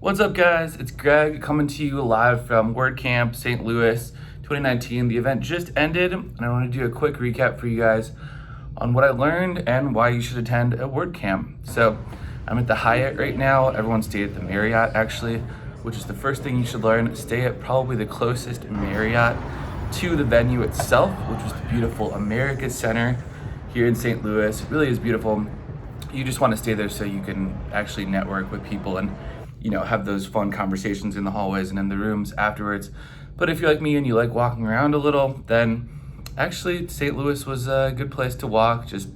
What's up, guys? It's Greg coming to you live from WordCamp St. Louis 2019. The event just ended, and I want to do a quick recap for you guys on what I learned and why you should attend a WordCamp. So I'm at the Hyatt right now. Everyone stay at the Marriott, actually, which is the first thing you should learn. Stay at probably the closest Marriott to the venue itself, which is the beautiful America Center here in St. Louis. It really is beautiful. You just want to stay there so you can actually network with people and have those fun conversations in the hallways and in the rooms afterwards. But if you're like me and you like walking around a little, then actually St. Louis was a good place to walk. Just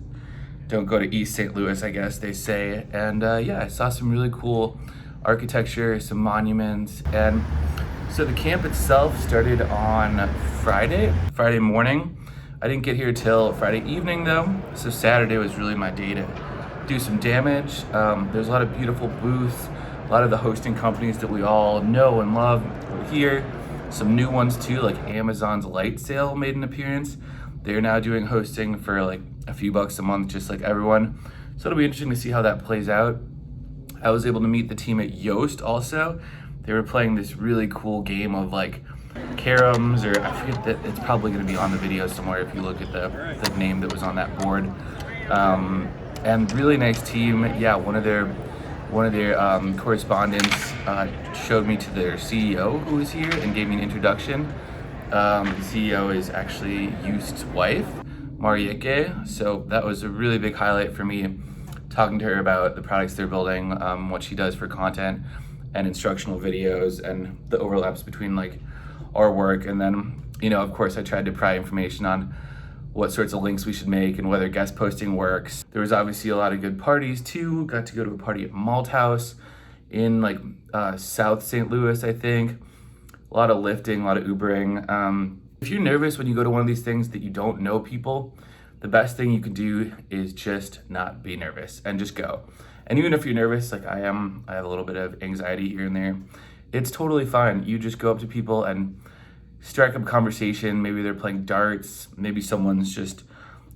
don't go to East St. Louis, I guess they say. And yeah, I saw some really cool architecture, some monuments. And so the camp itself started on Friday morning. I didn't get here till Friday evening though. So Saturday was really my day to do some damage. There's a lot of beautiful booths. A lot of the hosting companies that we all know and love were here. Some new ones too, like Amazon's Light Sale made an appearance. They're now doing hosting for like a few bucks a month, just like everyone. So it'll be interesting to see how that plays out. I was able to meet the team at Yoast also. They were playing this really cool game of like caroms, or I forget that it's probably gonna be on the video somewhere if you look at the name that was on that board. And really nice team. Yeah, one of their correspondents showed me to their CEO who was here and gave me an introduction. The CEO is actually Yoast's wife, Marieke. So that was a really big highlight for me, talking to her about the products they're building, what she does for content and instructional videos, and the overlaps between like our work. And then, of course, I tried to pry information on what sorts of links we should make and whether guest posting works. There was obviously a lot of good parties too. Got to go to a party at Malt House in like South St. Louis, I think. A lot of lifting, a lot of Ubering. If you're nervous when you go to one of these things that you don't know people, the best thing you can do is just not be nervous and just go. And even if you're nervous, like I am, I have a little bit of anxiety here and there, it's totally fine. You just go up to people and strike up a conversation. Maybe they're playing darts. Maybe someone's just,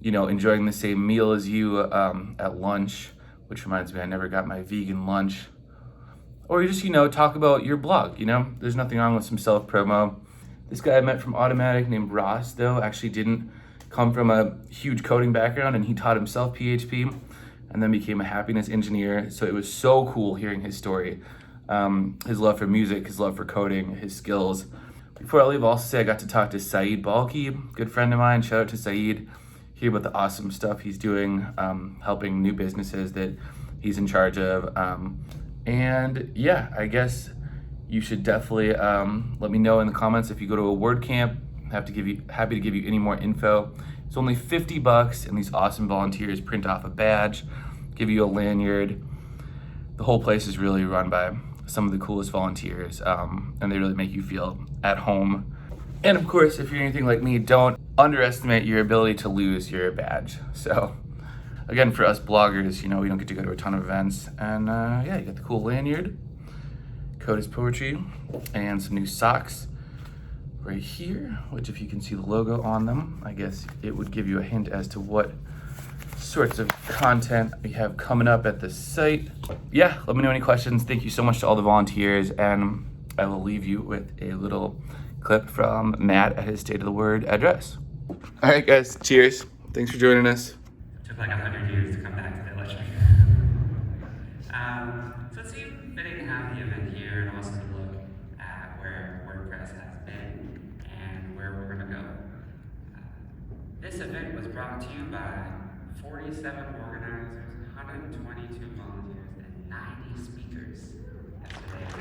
enjoying the same meal as you at lunch, which reminds me, I never got my vegan lunch. Or you just, talk about your blog, There's nothing wrong with some self-promo. This guy I met from Automatic named Ross, though, actually didn't come from a huge coding background, and he taught himself PHP and then became a happiness engineer. So it was so cool hearing his story, his love for music, his love for coding, his skills. Before I leave, I'll also say I got to talk to Saeed Balki, good friend of mine. Shout out to Saeed, hear about the awesome stuff he's doing, helping new businesses that he's in charge of. And yeah, I guess you should definitely let me know in the comments if you go to a WordCamp. Happy to give you any more info. It's only $50, and these awesome volunteers print off a badge, give you a lanyard. The whole place is really run by some of the coolest volunteers, and they really make you feel at home. And of course, if you're anything like me, don't underestimate your ability to lose your badge. So again, for us bloggers, we don't get to go to a ton of events. And yeah, you got the cool lanyard, Code is Poetry, and some new socks right here, which if you can see the logo on them, I guess it would give you a hint as to what sorts of content we have coming up at the site. Yeah, let me know any questions. Thank you so much to all the volunteers, and I will leave you with a little clip from Matt at his State of the Word address. All right, guys, cheers. Thanks for joining us. It took like 100 years to come back to that lecture. So it seemed fitting to have the event here and also to look at where WordPress has been and where we're going to go. This event was brought to you by 47 organizers, 122 volunteers, and 90 speakers at today's